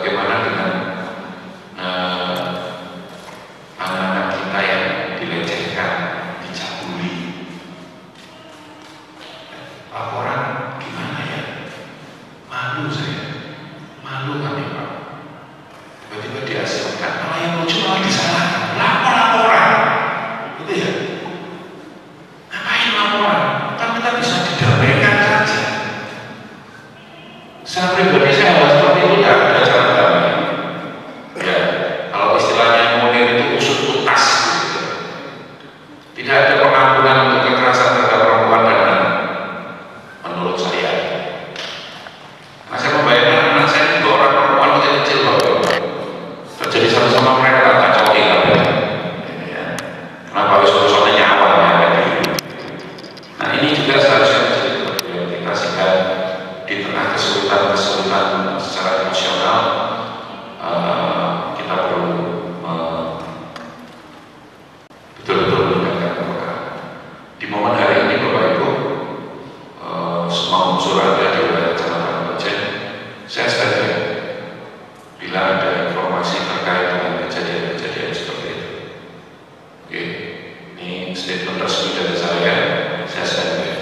bagaimana dengan anak-anak kita yang dilecehkan, dicabuli? Laporan gimana ya? Malu saya, malu kami Pak. Tiba-tiba dihasilkan, malah yang lucu malah disalahkan. Laporan, gitu ya? Ngapain laporan? Kan kita bisa didamaikan saja. Saya pribadi saya hal seperti itu tidak ada cara damai. Ya, kalau istilahnya Munir itu usut tuntas, gitu. Tidak ada pengampunan untuk kekerasan terhadap perempuan dan anak. Menurut saya, nah, saya membayangkan anak saya juga orang perempuan kecil-kecil loh. Terjadi sama-sama mereka kacau tinggal. Ya. Kenapa harus urusannya nyawa ya? Nah, ini juga seharusnya menjadi perhatian kita sehingga di tengah kesulitan secara emosional kita perlu betul-betul meningkatkan kepekaan. Di momen hari ini Bapak Ibu, semua unsur ada di wilayah Kecamatan Bojen, saya standby bila ada informasi terkait dengan kejadian-kejadian seperti itu. Oke, ini statement resmi dari saya standby.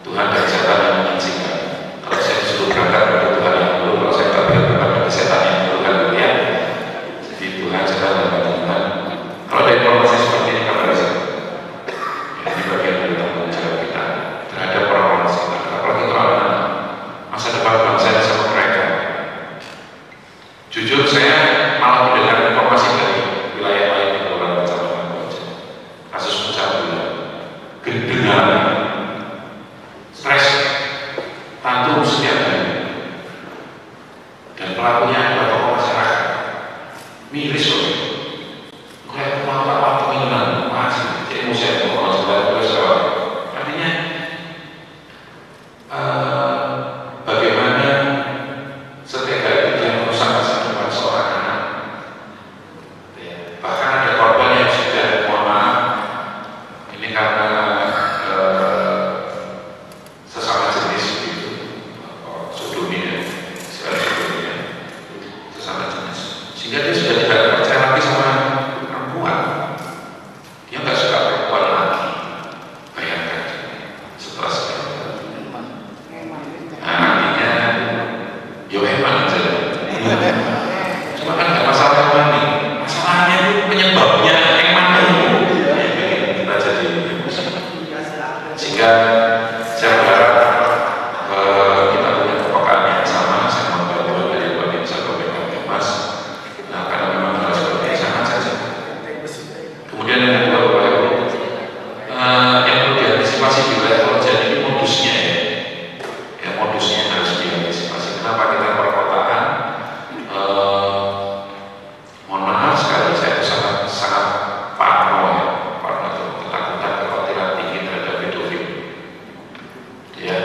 Tuhan dan setan yang menyaksikan. Kalau saya disuruh berangkat pada Tuhan yang dulu, kalau saya tak berangkat pada setan yang dulu kan ya. Jadi Tuhan setan dan Tuhan. Kalau ada informasi seperti ini kabar saya. Ini bagian dari tanggung jawab kita terhadap orang-orang sekitar, apalagi untuk anak-anak. Masa depan bangsa sama mereka. Jujur saya malah mendengar informasi dari wilayah lain di Kelurahan Kecamatan Bojen. Kasus pencabulan, gendengan, stres, tantrum setiap hari, dan pelakunya adalah tokoh masyarakat. Miris loh. Kayak waktu mengenal masih emosi itu orang sebelah terus. Artinya bagaimana setiap hari dia merusak masa depan seorang anak. Bahkan ada korban yang sudah, mohon maaf, ini karena sesama jenis begitu, sodomi ya, sesama jenis, sehingga dia sudah tidak percaya lagi sama perempuan. Dia nggak suka perempuan lagi. Bayangkan setelah sekian. Nah, artinya yo hemat aja. Cuma kan nggak masalah hemat nih. Masalahnya itu penyebabnya yang mana itu. Kita jadi sehingga saya berharap kita punya kepekaan yang sama. Saya membantu dari Bapak Ibu Mas. Nah, karena memang hal seperti ini sangat saja. Kemudian yang kedua Bapak Ibu, yang perlu diantisipasi di wilayah Bojen ini modusnya ya. Ya, modusnya harus diantisipasi. Kenapa kita perkotaan? Mohon maaf sekali, saya itu sangat parno ya, parno itu ketakutan, kekhawatiran tinggi terhadap pedofil. Ya,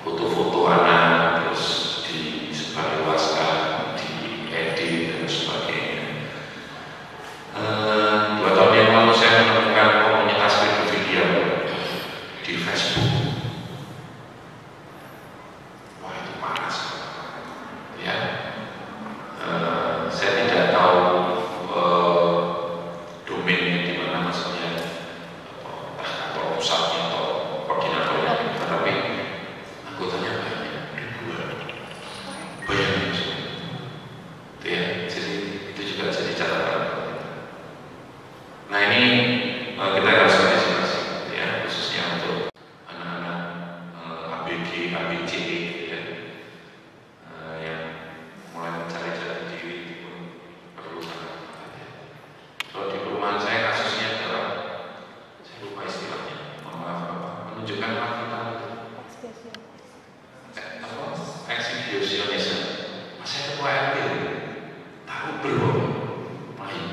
foto-foto anak terus disebarluaskan, diedit dan sebagainya. 2 tahun yang lalu saya menemukan komunitas pedofilia di Facebook. Wah, itu panas ya. Saya tidak tahu domainnya di mana, maksudnya entah kantor pusatnya atau koordinatornya, tetapi anggotanya banyak, ribuan. Bayangin itu ya, jadi itu juga jadi catatan. Nah, ini kita harus antisipasi ya, khususnya untuk anak-anak ABG, ABC ya, yang mulai mencari jati diri itu pun perlu sangat hati-hati. Kalau di perumahan saya kasusnya adalah, saya lupa istilahnya, mohon maaf Bapak, menunjukkan kita eksibisionisme. Masih ada ketua RT tahu belum main.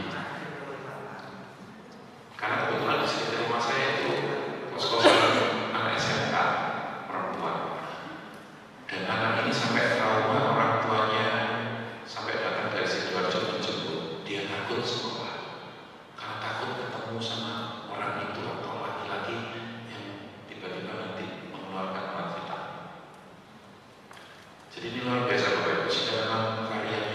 Karena kebetulan di sekitar rumah saya itu kos-kosan anak SMK perempuan, dan anak ini sampai trauma, orang tuanya sampai datang dari Sidoarjo menjemput. Dia takut sekolah karena takut ketemu sama orang itu atau laki-laki yang tiba-tiba nanti mengeluarkan obat vital. Jadi ini luar biasa Bapak Ibu, sehingga memang varian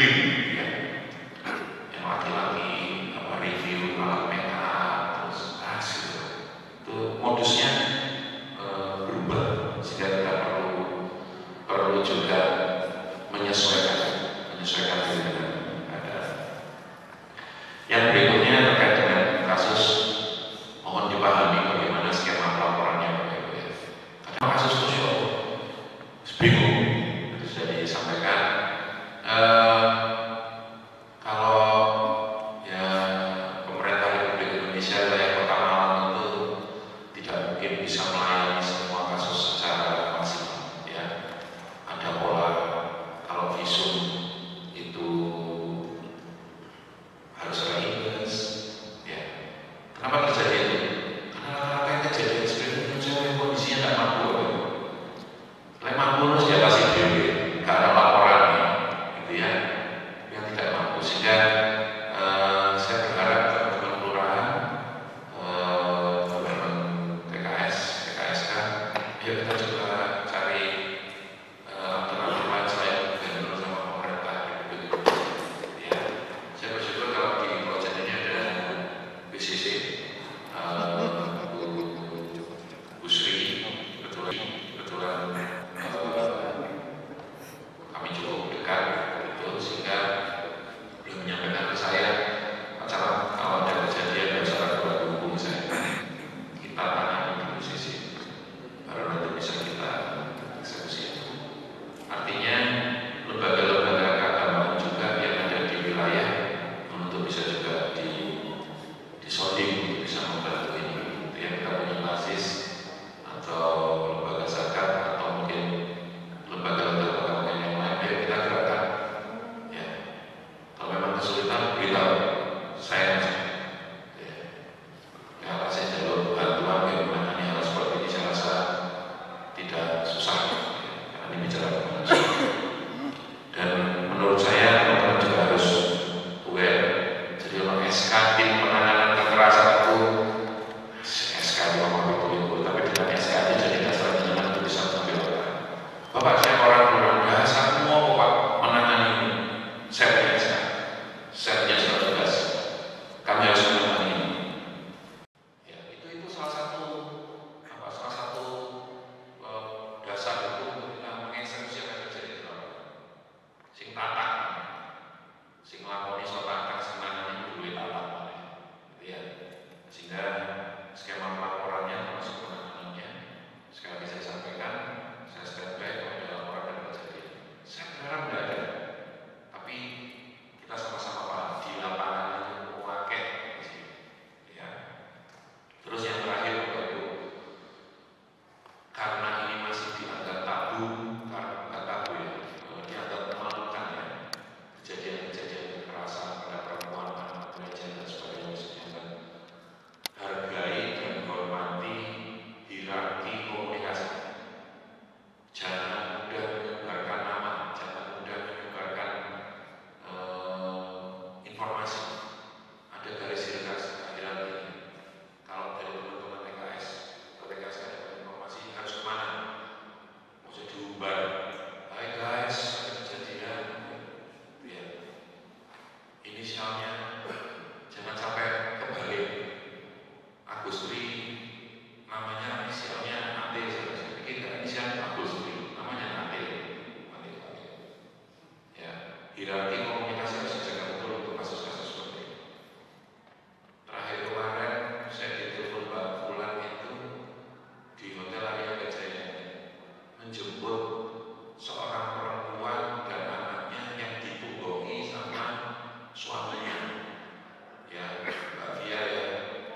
grooming, ya, yang laki-laki review alat makeup, terus gitu. Itu modusnya berubah, sehingga kita perlu juga menyesuaikan diri dengan keadaan. Yang berikutnya terkait dengan kasus, mohon dipahami bagaimana skema pelaporannya Bapak Ibu ya. Karena kasus sosial bingung, itu sudah disampaikan. Kalau ya pemerintah Republik Indonesia wilayah Kota Malang itu tidak mungkin bisa melayani semua kasus secara maksimal ya. Ada pola, kalau visum itu harus reinvest ya. Kenapa terjadi itu? Karena rata-rata yang kejadian seperti itu saya kondisinya tidak mampu. Kalau mampu terus ya pasti DW, nggak ada laporan gitu ya, yang tidak mampu. Sehingga saya berharap teman-teman kelurahan, teman-teman TKS, TKSK, ayo kita coba cari alternatif lain selain gubernur sama pemerintah gitu. Ya, saya bersyukur kalau di proyek ini ada BCC, Bu Sri, kebetulan kami cukup dekat itu, sehingga beliau menyampaikan ke saya acara kalau ada kejadian acara hubung saya, kita tangani di posisi baru nanti bisa kita eksekusi. Artinya lembaga-lembaga keagamaan juga yang ada di wilayah untuk bisa juga disounding, bisa membantu ini. Yang kita punya basis atau lembaga zakat atau mungkin lembaga-lembaga yang lain, ayo kita gerakkan ya. Kalau memang kesulitan beritahu saya aja ya. Ya kasih jalur bantuan bagaimana ini hal seperti ini, saya rasa tidak susah ya. Karena ini bicara kemanusiaan. Dan menurut saya teman-teman juga harus aware. Jadi kalau SK tim penanganan kekerasan itu SK itu apa-apa, tapi dengan SK itu jadi dasar jenengan itu bisa mengambil orang. Bapak saya orang bahasa semua Pak menangani ini. Saya punya SK, saya punya surat tugas. Kami harus menangani ini. Ya, itu salah satu dasar hukum kita mengeksekusi apa yang terjadi di lapangan. Sing tatak, sing lakoni so tatak, sing nangani duwe tatak, gitu ya. Sehingga skema pelaporannya termasuk penanganannya sekali lagi saya sampaikan, saya standby kalau ada laporan dan kejadian. Saya berharap tidak ada, tapi kita sama-sama paham di lapangan itu memakai ya. Terus yang terakhir Bapak Ibu, karena ini masih dianggap tabu, dianggap memalukan ya, kejadian-kejadian kekerasan pada perempuan, anak pelecehan dan sebagainya, hargai dan hormati hierarki komunikasi. Jangan mudah menyebarkan nama, jangan mudah menyebarkan informasi. Ada garis hierarki ini. Kalau dari teman-teman TKS atau TKS ada informasi harus kemana? Maksudnya diumbar. Hai guys, ada kejadian. Ya. Inisialnya jangan sampai kebalik. Agustri, namanya inisialnya AT, saya pikir inisialnya Agustri, namanya AT. Ya, hierarki komunikasi harus dijaga betul untuk kasus-kasus seperti ini. Terakhir kemarin saya ditelepon Mbak Fulan itu di Hotel Arya Gajaya menjemput seorang perempuan dan anaknya yang dibohongi sama suaminya. Ya, Mbak Fia ya,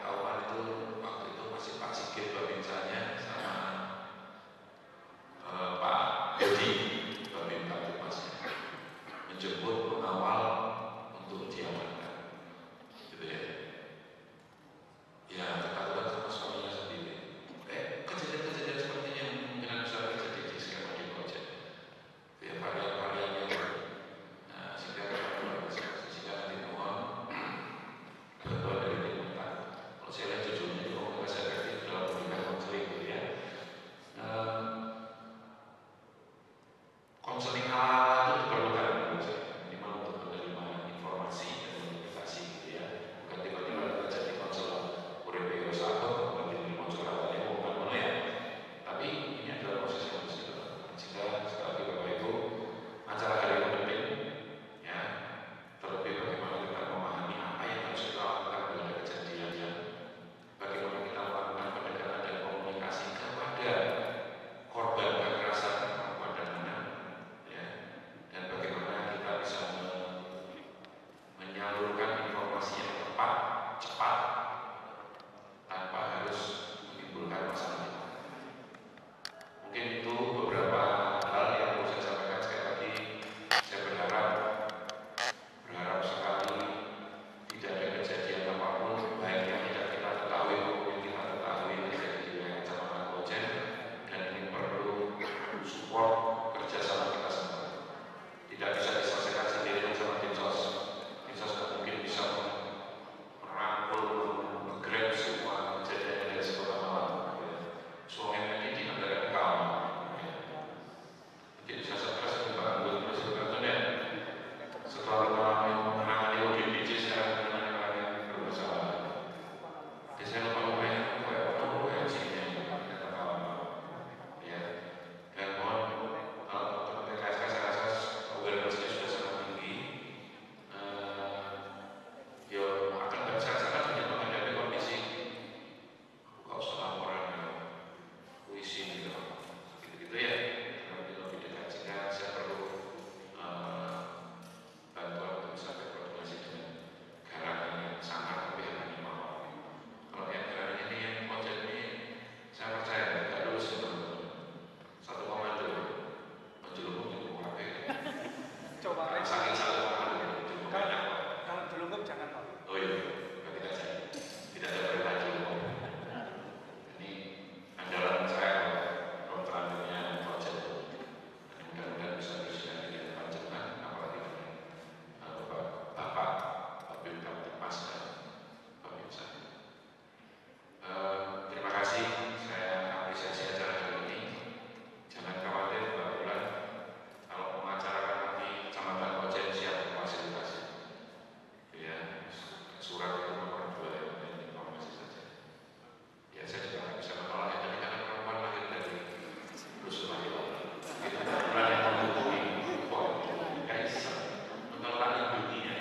kawan itu waktu itu masih Pak Sigit Babinsanya sama Pak Yodi Babin Kaptumasnya menjemput pengawal untuk diamankan, gitu ya. Ya, ketahuan sama suaminya sendiri. Kejadian-kejadian seperti ini yang kemungkinan besar terjadi di skema di proyek. Ya, varian-variannya. Nah, sehingga nanti mohon bantuan dari pemerintah. Kalau saya lihat jujurnya itu komunikasi efektif dalam memberikan konseling gitu ya. Konseling ala itu diperlukan menurut saya. kalau menangani ODGJ sekarang menangani kalian bermasalah. Jadi saya lupa ya. Dan mohon untuk PKS saya rasa awareness-nya sudah sangat tinggi. Ya akan saya tidak menghadapi kondisi kok salah orang puisi gitu ya. Lebih dekat jika saya perlu bantuan untuk sampai koordinasi dengan garangan yang sangat lebih minimal. Kalau yang garangan ini yang project ini saya percaya tidak lulus ya teman-teman. Satu komando menjelup di UKP. Coba saking satu komando kalau jelungkup jangan Pak. oh iya, tidak saja tidak ada berlaju. Ini andalan saya kalau terakhirnya project. Mudah-mudahan bisa bersinar di depan jenah, apalagi dengan Bapak Bapak Mas dan Pak Binsa. Terima kasih, saya apresiasi acara hari ini. Jangan khawatir Mbak Bulan, kalau mengacara kami Kecamatan Kojen siap fasilitasi. Ya, surat itu nomor 2 yang informasi saja. Ya, saya juga nggak bisa menolak tapi karena perempuan lahir dari rusun laki-laki. Kita yang menghubungi, kok bisa menolak dunia.